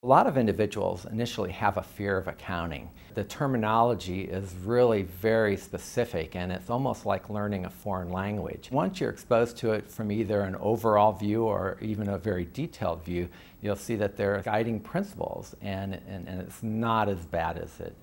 A lot of individuals initially have a fear of accounting. The terminology is really very specific, and it's almost like learning a foreign language. Once you're exposed to it from either an overall view or even a very detailed view, you'll see that there are guiding principles, and it's not as bad as it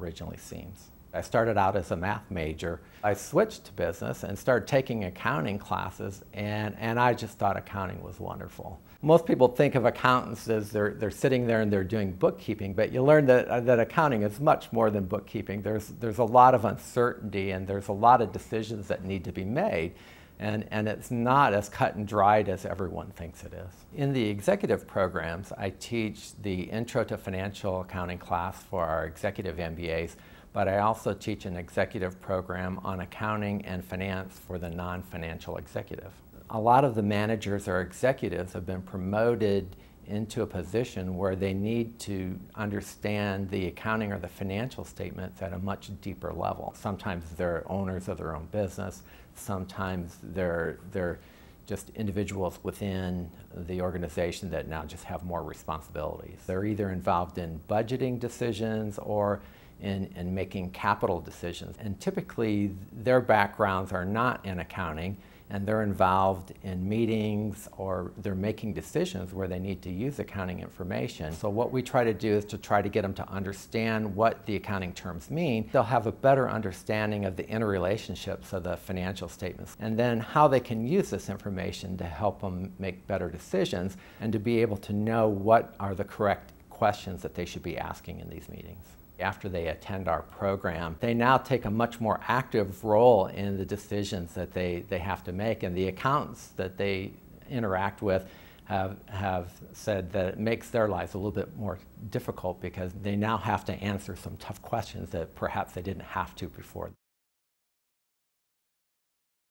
originally seems. I started out as a math major. I switched to business and started taking accounting classes, and I just thought accounting was wonderful. Most people think of accountants as they're sitting there and they're doing bookkeeping, but you learn that accounting is much more than bookkeeping. There's a lot of uncertainty, and there's a lot of decisions that need to be made, and it's not as cut and dried as everyone thinks it is. In the executive programs, I teach the Intro to Financial Accounting class for our executive MBAs, but I also teach an executive program on accounting and finance for the non-financial executive. A lot of the managers or executives have been promoted into a position where they need to understand the accounting or the financial statements at a much deeper level. Sometimes they're owners of their own business, sometimes they're just individuals within the organization that now just have more responsibilities. They're either involved in budgeting decisions or in making capital decisions. And typically their backgrounds are not in accounting, and they're involved in meetings or they're making decisions where they need to use accounting information. So what we try to do is to try to get them to understand what the accounting terms mean. They'll have a better understanding of the interrelationships of the financial statements, and then how they can use this information to help them make better decisions and to be able to know what are the correct questions that they should be asking in these meetings. After they attend our program, they now take a much more active role in the decisions that they have to make, and the accountants that they interact with have said that it makes their lives a little bit more difficult because they now have to answer some tough questions that perhaps they didn't have to before.